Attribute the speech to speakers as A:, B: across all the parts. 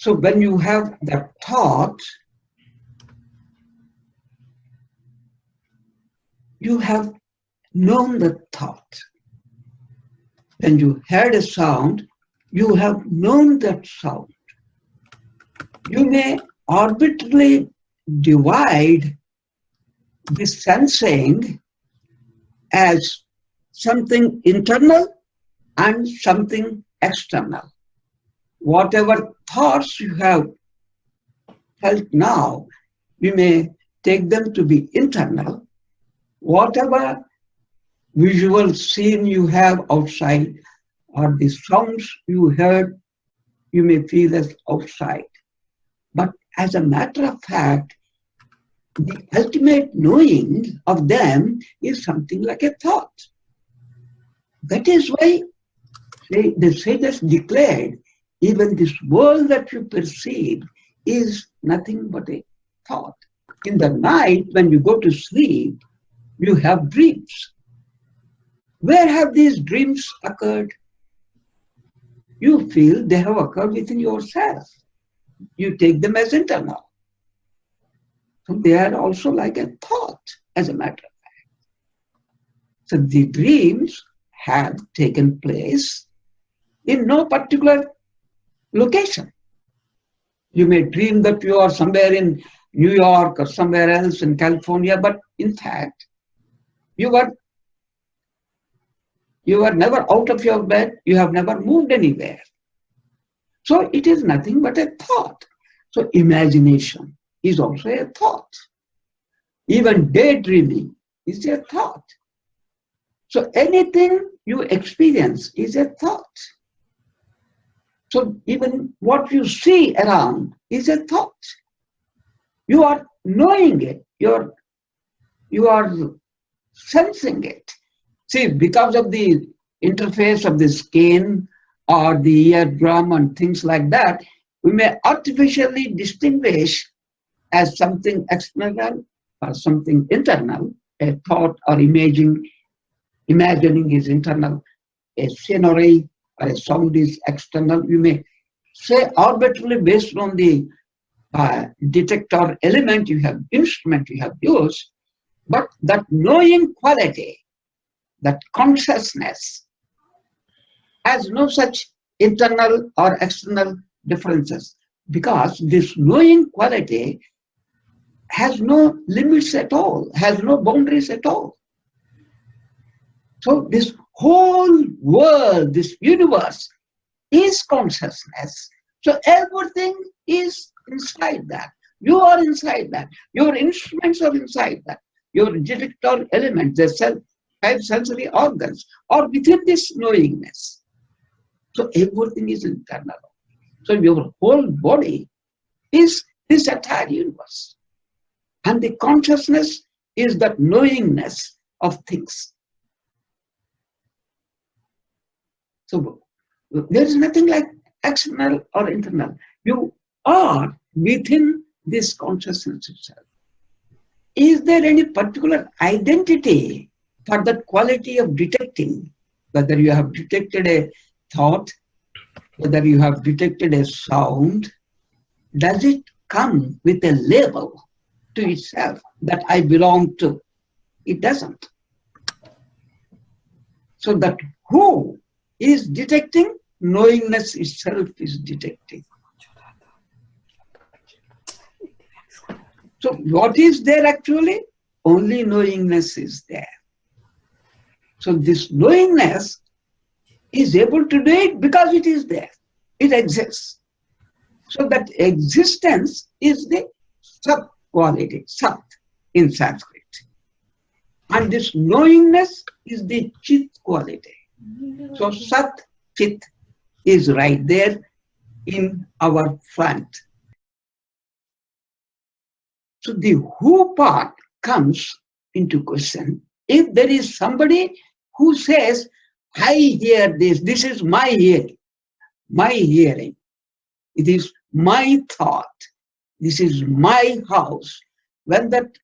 A: So when you have that thought, you have known the thought. When you heard a sound, you have known that sound. You may arbitrarily divide this sensing as something internal and something external. Whatever thoughts you have felt now, you may take them to be internal. Whatever visual scene you have outside or the sounds you heard, you may feel as outside. But as a matter of fact, the ultimate knowing of them is something like a thought. That is why the sages declared, even this world that you perceive is nothing but a thought. In the night, when you go to sleep, you have dreams. Where have these dreams occurred? You feel they have occurred within yourself. You take them as internal. So they are also like a thought, as a matter of fact. So the dreams have taken place in no particular location. You may dream that you are somewhere in New York or somewhere else in California, but in fact, you were never out of your bed, you have never moved anywhere. So it is nothing but a thought. So imagination is also a thought. Even daydreaming is a thought. So anything you experience is a thought. So even what you see around is a thought. You are knowing it. You are sensing it. See, because of the interface of the skin or the eardrum and things like that, we may artificially distinguish as something external or something internal. A thought or imagining is internal. A scenery or a sound is external. You may say arbitrarily based on the detector element you have, instrument you have used, but that knowing quality, that consciousness, has no such internal or external differences, because this knowing quality has no limits at all, has no boundaries at all. So this whole world, this universe is consciousness. So everything is inside that. You are inside that. Your instruments are inside that. Your detector elements, the five sensory organs, are within this knowingness. So everything is internal. So your whole body is this entire universe. And the consciousness is that knowingness of things. So there is nothing like external or internal. You are within this consciousness itself. Is there any particular identity for that quality of detecting, whether you have detected a thought, whether you have detected a sound? Does it come with a label to itself that I belong to? It doesn't. So that who is detecting? Knowingness itself is detecting. So what is there actually? Only knowingness is there. So this knowingness is able to do it because it is there. It exists. So that existence is the sat quality, sat in Sanskrit. And this knowingness is the chit quality. So sat, chit is right there in our front. So the who part comes into question if there is somebody who says, I hear this, this is my hearing, it is my thought, this is my house. When that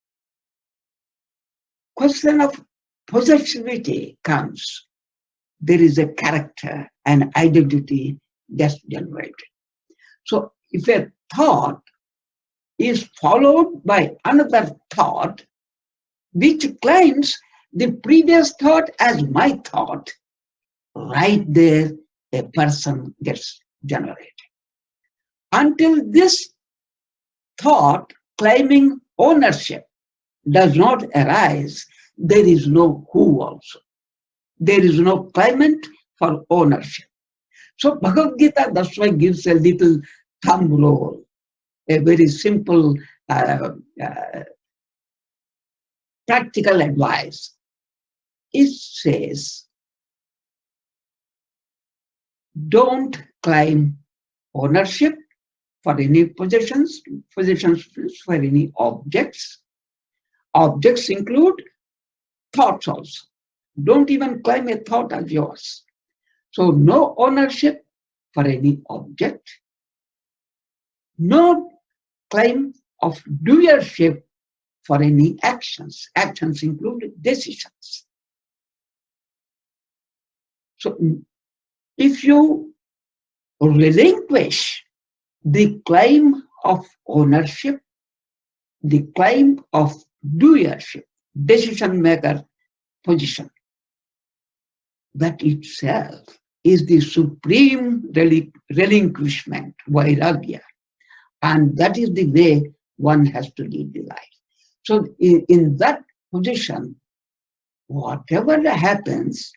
A: question of possessivity comes, there is a character and identity that's generated. So if a thought is followed by another thought, which claims the previous thought as my thought, right there a person gets generated. Until this thought claiming ownership does not arise, there is no who also. There is no claimant for ownership. So Bhagavad Gita, that's why gives a little thumb rule, a very simple practical advice. It says, don't claim ownership for any possessions for any objects. Objects include thoughts also. Don't even claim a thought as yours. So no ownership for any object. No claim of doership for any actions. Actions include decisions. So if you relinquish the claim of ownership, the claim of doership, decision maker position, that itself is the supreme relinquishment, vairagya. And that is the way one has to live the life. So in that position, whatever happens,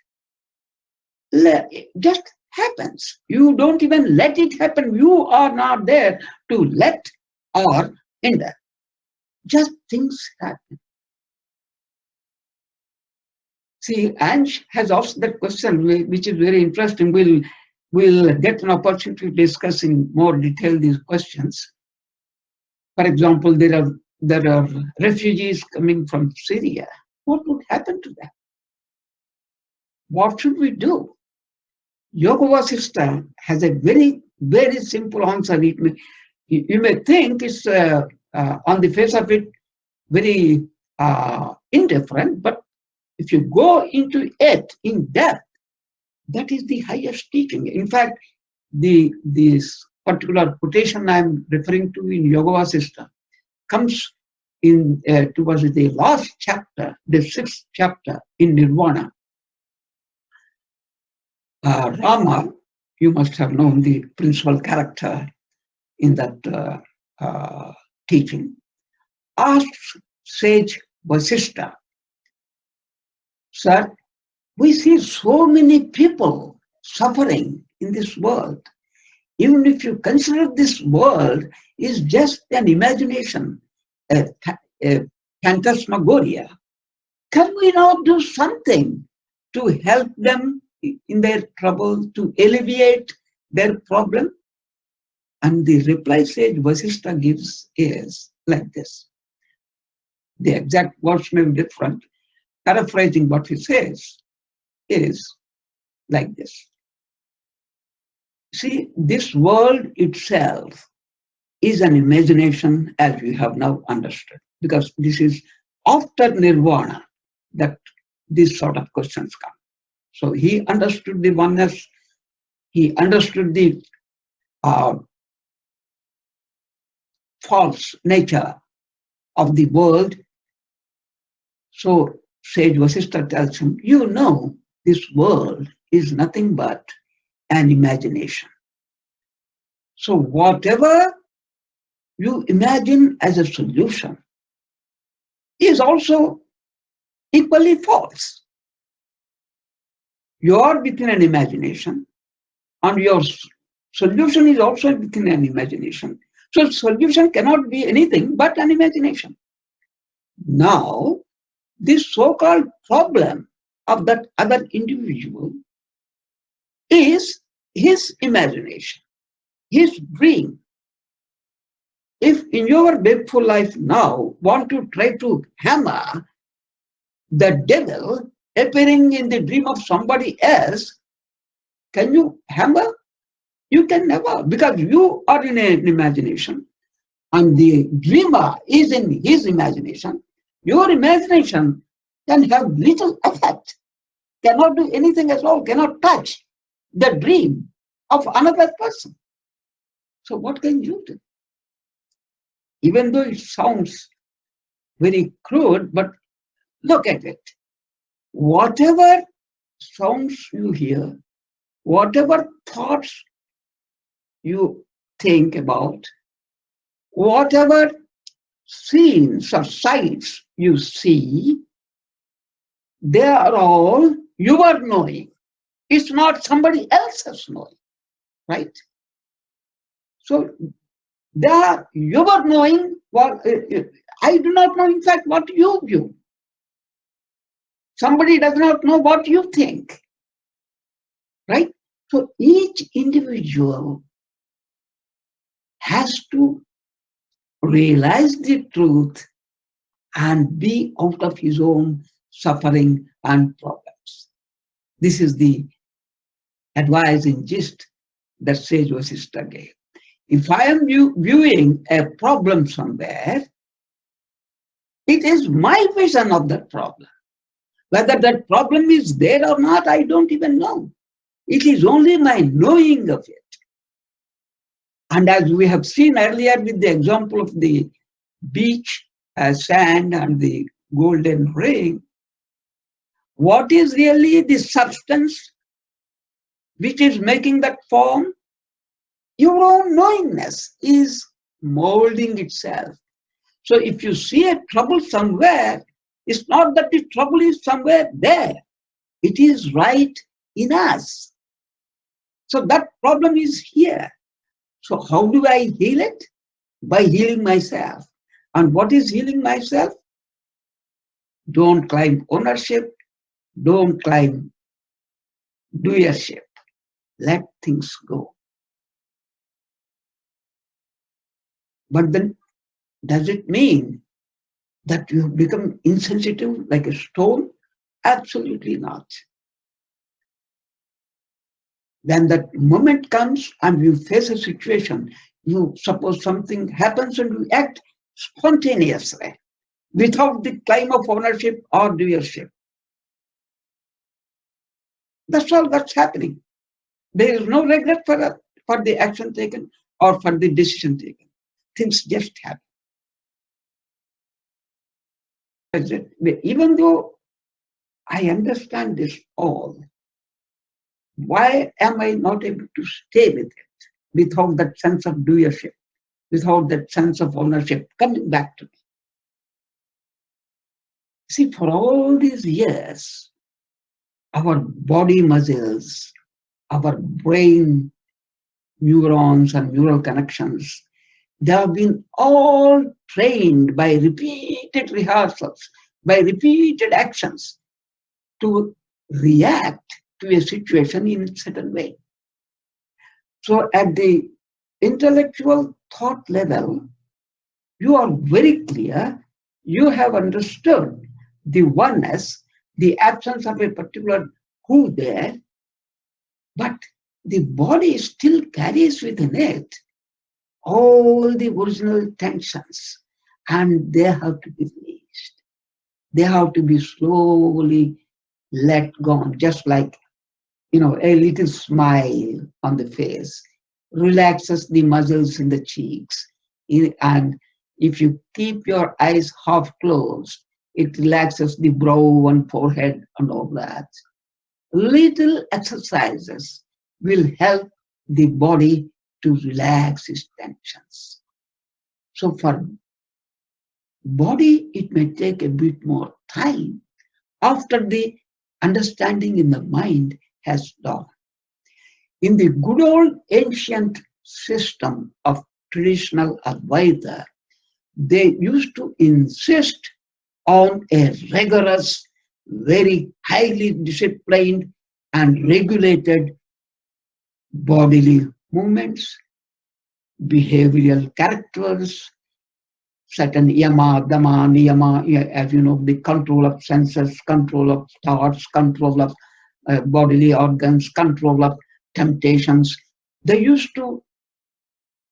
A: just happens. You don't even let it happen. You are not there to let or hinder. Just things happen. See, Ange has asked that question, which is very interesting. We'll get an opportunity to discuss in more detail these questions. For example, there are refugees coming from Syria. What would happen to them? What should we do? Yoga Vasishtha has a very, very simple answer. You may think it's on the face of it very indifferent, but if you go into it in depth, that is the highest teaching. In fact, this particular quotation I'm referring to in Yoga Vasishtha comes in towards the last chapter, the 6th chapter in Nirvana. Rama, you must have known the principal character in that teaching, asked sage Vasishtha, sir, we see so many people suffering in this world. Even if you consider this world is just an imagination, a phantasmagoria, can we not do something to help them in their trouble, to alleviate their problem? And the reply sage Vasishtha gives is like this. The exact words may be different. Paraphrasing what he says is like this. See, this world itself is an imagination as we have now understood, because this is after nirvana that these sort of questions come. So he understood the oneness, he understood the false nature of the world. So sage Vasishtha tells him, you know, this world is nothing but an imagination. So whatever you imagine as a solution is also equally false. You are within an imagination, and your solution is also within an imagination. So solution cannot be anything but an imagination. Now, this so-called problem of that other individual is his imagination, his dream. If in your wakeful life now want to try to hammer the devil appearing in the dream of somebody else, can you hammer? You can never, because you are in an imagination and the dreamer is in his imagination. Your imagination can have little effect, cannot do anything at all, cannot touch the dream of another person. So what can you do? Even though it sounds very crude, but look at it. Whatever sounds you hear, whatever thoughts you think about, whatever scenes or sights you see, they are all your knowing. It's not somebody else's knowing, right? So they are your knowing. What I do not know, in fact, what you view. Somebody does not know what you think, right? So each individual has to realize the truth and be out of his own suffering and problems. This is the advice in gist that Sage Vasishtha gave. If I am viewing a problem somewhere, it is my vision of that problem. Whether that problem is there or not, I don't even know. It is only my knowing of it. And as we have seen earlier with the example of the beach, sand and the golden ring, what is really the substance which is making that form? Your own knowingness is molding itself. So if you see a trouble somewhere, it's not that the trouble is somewhere there. It is right in us. So that problem is here. So how do I heal it? By healing myself. And what is healing myself? Don't claim ownership. Don't claim doership. Let things go. But then, does it mean that you have become insensitive like a stone? Absolutely not. When that moment comes and you face a situation, you suppose something happens and you act spontaneously without the claim of ownership or doership. That's all that's happening. There is no regret for the action taken or for the decision taken. Things just happen. Even though I understand this all, why am I not able to stay with it without that sense of doership, without that sense of ownership coming back to me? See, for all these years, our body muscles, our brain neurons and neural connections, they have been all trained by repeated rehearsals, by repeated actions to react to a situation in a certain way. So at the intellectual thought level, you are very clear, you have understood the oneness, the absence of a particular who there, but the body still carries within it all the original tensions, and they have to be released. They have to be slowly let go, just like, a little smile on the face relaxes the muscles in the cheeks. And if you keep your eyes half closed, it relaxes the brow and forehead and all that. Little exercises will help the body to relax its tensions. So for body, it may take a bit more time after the understanding in the mind has dawned. In the good old ancient system of traditional Advaita, they used to insist on a rigorous, very highly disciplined and regulated bodily movements, behavioral characters, certain yama, dama, niyama, as you know, the control of senses, control of thoughts, control of bodily organs, control of temptations. They used to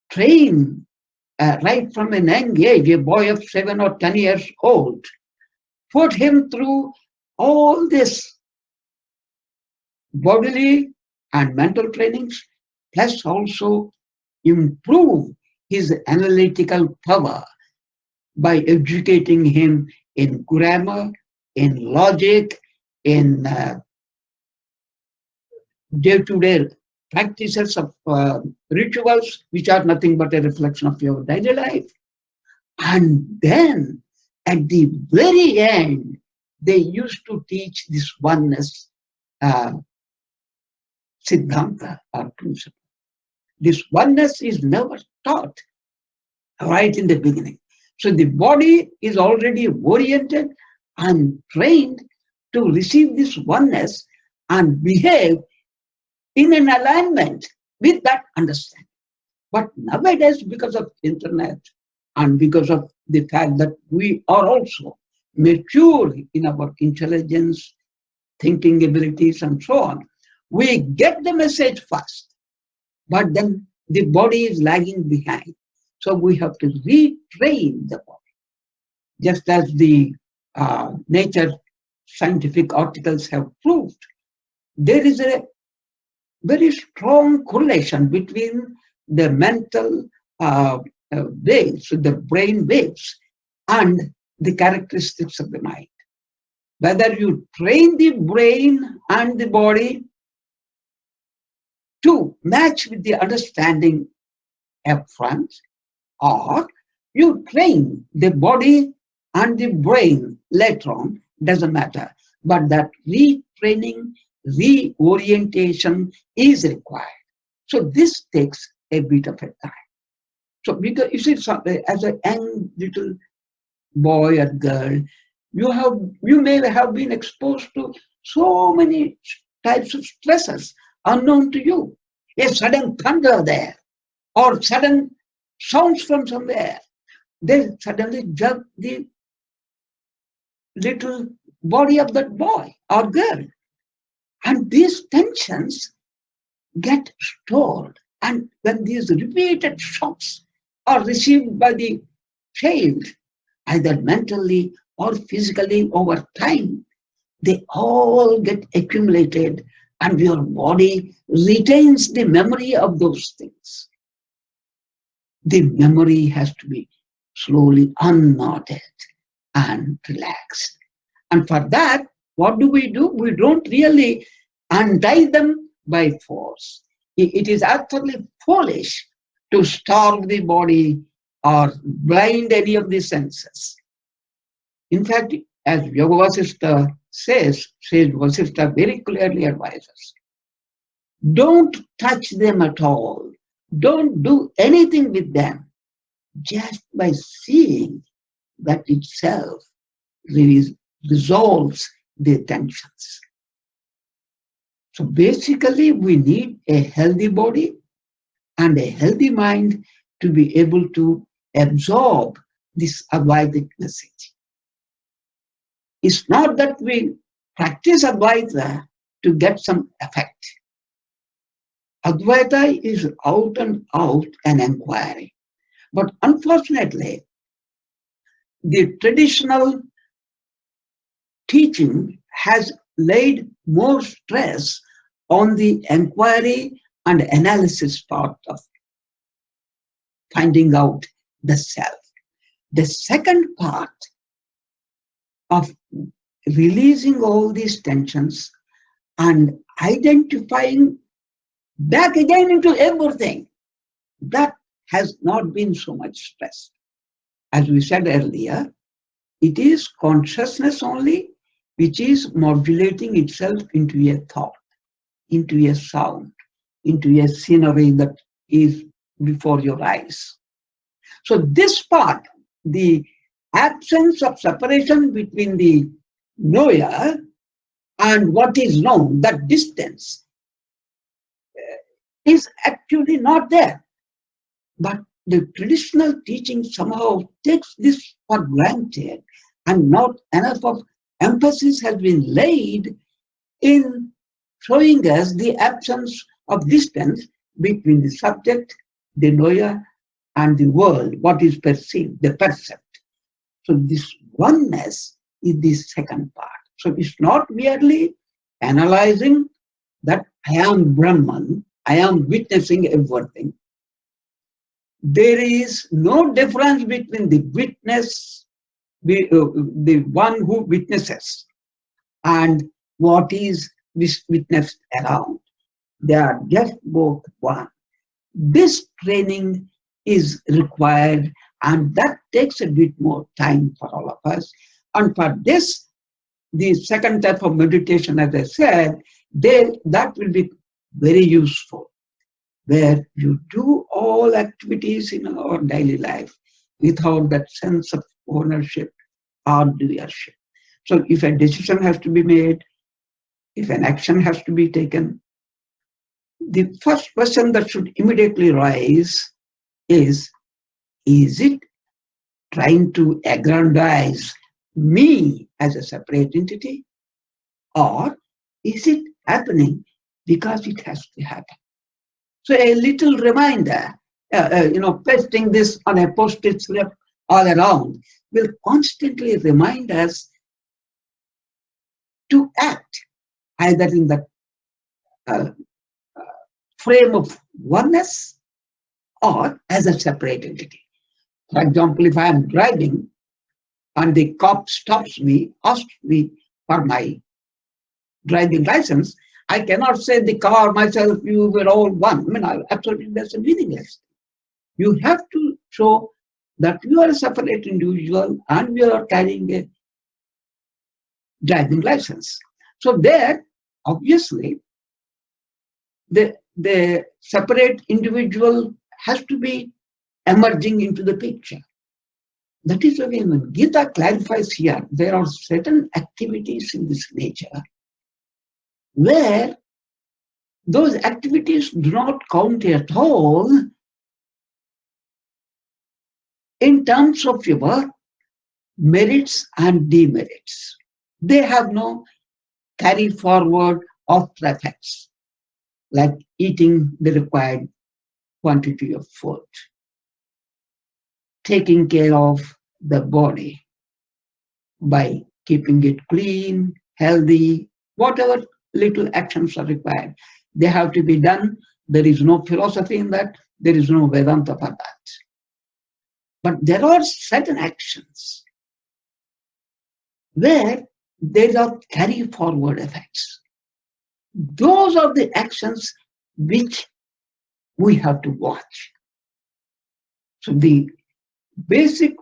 A: train right from an young age, a boy of 7 or 10 years old, put him through all this bodily and mental trainings, plus also improve his analytical power by educating him in grammar, in logic, in day-to-day practices of rituals, which are nothing but a reflection of your daily life. And then at the very end, they used to teach this oneness Siddhanta or principle. This oneness is never taught right in the beginning. So the body is already oriented and trained to receive this oneness and behave in an alignment with that understanding. But nowadays, because of internet and because of the fact that we are also mature in our intelligence, thinking abilities, and so on, we get the message fast, but then the body is lagging behind. So we have to retrain the body. Just as the Nature scientific articles have proved, there is a very strong correlation between the mental waves, the brain waves, and the characteristics of the mind. Whether you train the brain and the body to match with the understanding up front, or you train the body and the brain later on, doesn't matter. But that retraining, reorientation is required. So this takes a bit of a time. So because you see, as a young little boy or girl, you may have been exposed to so many types of stresses unknown to you. A sudden thunder there, or sudden sounds from somewhere, they suddenly jerk the little body of that boy or girl. And these tensions get stored. And when these repeated shocks are received by the child, either mentally or physically over time, they all get accumulated and your body retains the memory of those things. The memory has to be slowly unknotted and relaxed. And for that, what do? We don't really untie them by force. It is actually foolish to starve the body or blind any of the senses. In fact, as Yoga Vasishtha says Vasishtha very clearly advises, don't touch them at all. Don't do anything with them. Just by seeing that itself resolves the tensions. So basically, we need a healthy body and a healthy mind to be able to absorb this Advaitic message. It's not that we practice Advaita to get some effect. Advaita is out and out an inquiry. But unfortunately, the traditional teaching has laid more stress on the inquiry and analysis part of finding out the self. The second part of releasing all these tensions and identifying back again into everything, that has not been so much stressed. As we said earlier, it is consciousness only which is modulating itself into a thought, into a sound, into a scenery that is before your eyes. So this part, the absence of separation between the knower and what is known, that distance, is actually not there. But the traditional teaching somehow takes this for granted, and not enough of emphasis has been laid in showing us the absence of distance between the subject, the knower, and the world, what is perceived, the percept. So this oneness is the second part. So it's not merely analyzing that I am Brahman, I am witnessing everything. there is no difference between the witness, the one who witnesses, and what is witnessed around. They are just both one. This training is required, and that takes a bit more time for all of us. And for this, the second type of meditation, as I said, that will be very useful, where you do all activities in our daily life without that sense of ownership or doership. So if a decision has to be made, if an action has to be taken, the first question that should immediately rise is it trying to aggrandize me as a separate entity, or is it happening because it has to happen? So a little reminder, pasting this on a post-it slip all around will constantly remind us to act either in the frame of oneness or as a separate entity. For example, if I am driving and the cop stops me, asks me for my driving license, I cannot say the car, myself, you were all one. I mean, absolutely that's meaningless. You have to show that you are a separate individual and you are carrying a driving license. So there, obviously, the separate individual has to be emerging into the picture. That is why when Gita clarifies here, there are certain activities in this nature where those activities do not count at all in terms of your merits and demerits. They have no carry forward after effects, like eating the required quantity of food, taking care of the body by keeping it clean, healthy, whatever little actions are required. They have to be done. There is no philosophy in that. There is no Vedanta for that. But there are certain actions where there are carry forward effects. Those are the actions which we have to watch. So the basic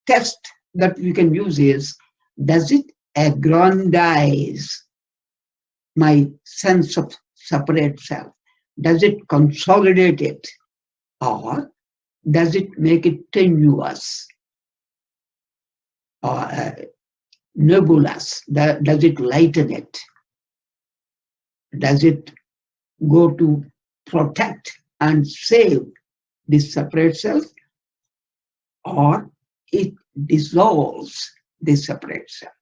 A: test that we can use is, does it aggrandize my sense of separate self? Does it consolidate it? Or does it make it tenuous or nebulous? Does it lighten it? Does it go to protect and save this separate self? Or it dissolves this separate self?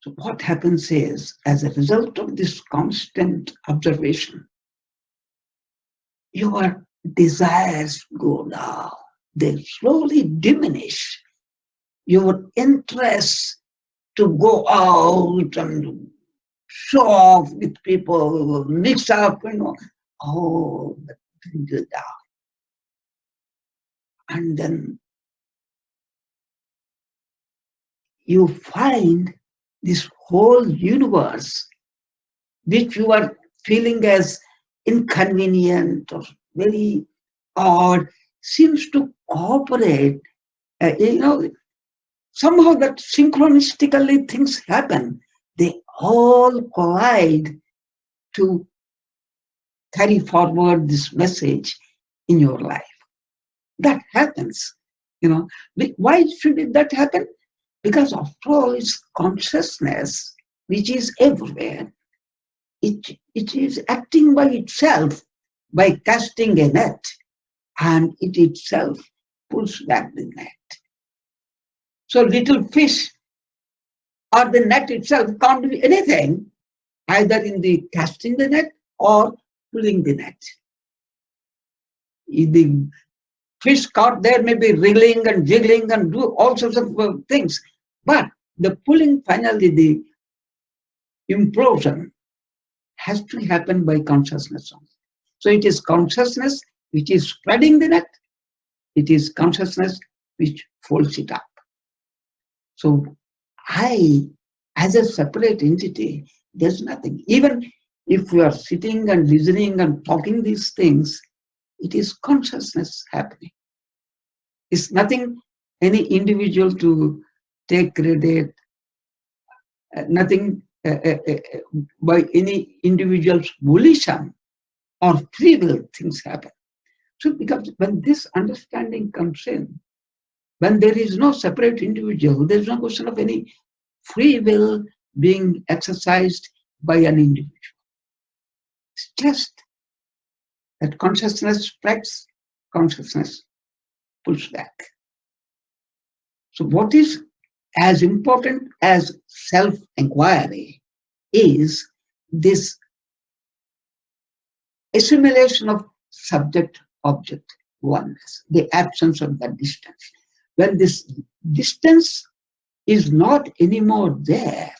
A: So what happens is, as a result of this constant observation, your desires go down. They slowly diminish. Your interest to go out and show off with people, mix up, all that dwindle down. And then you find this whole universe, which you are feeling as inconvenient or very odd, seems to cooperate. Somehow that synchronistically things happen. They all collide to carry forward this message in your life. That happens. Why should that happen? Because after all, it's consciousness which is everywhere. It is acting by itself, by casting a net, and it itself pulls back the net. So little fish or the net itself can't do anything, either in the casting the net or pulling the net. The fish caught there may be wriggling and jiggling and do all sorts of things, but the pulling, finally the implosion, has to happen by consciousness only. So it is consciousness which is spreading the net. It is consciousness which folds it up. So I, as a separate entity, there's nothing. Even if we are sitting and listening and talking these things, it is consciousness happening. It's nothing any individual to take credit, nothing by any individual's volition or free will things happen. So because when this understanding comes in, when there is no separate individual, there is no question of any free will being exercised by an individual. It's just that consciousness spreads, consciousness pulls back. So what is as important as self-inquiry is this assimilation of subject-object oneness, the absence of that distance. When this distance is not anymore there,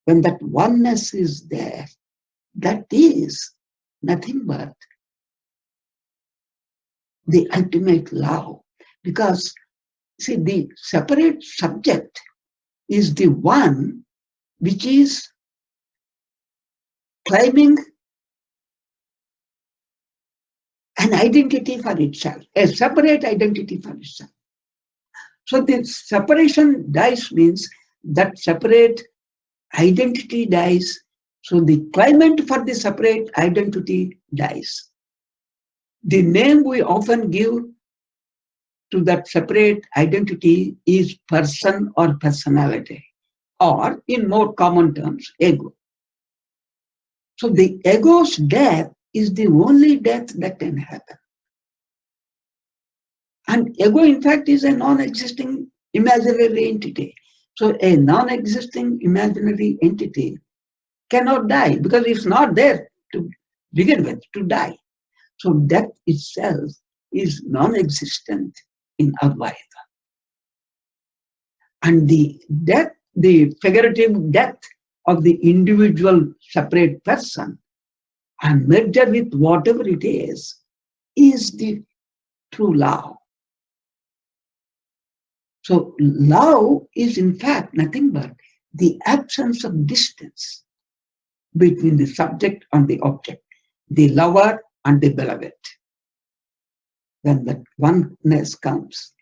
A: when that oneness is there, that is nothing but the ultimate love. Because, see, the separate subject is the one which is claiming an identity for itself, a separate identity for itself. So the separation dies means that separate identity dies. So the claimant for the separate identity dies. The name we often give to that separate identity is person or personality, or in more common terms, ego. So the ego's death is the only death that can happen. And ego, in fact, is a non-existing imaginary entity. So a non-existing imaginary entity cannot die because it's not there to begin with, to die. So death itself is non-existent in Advaita. And the death, the figurative death of the individual separate person and merger with whatever it is the true love. So love is in fact nothing but the absence of distance between the subject and the object, the lover and the beloved. When that oneness comes,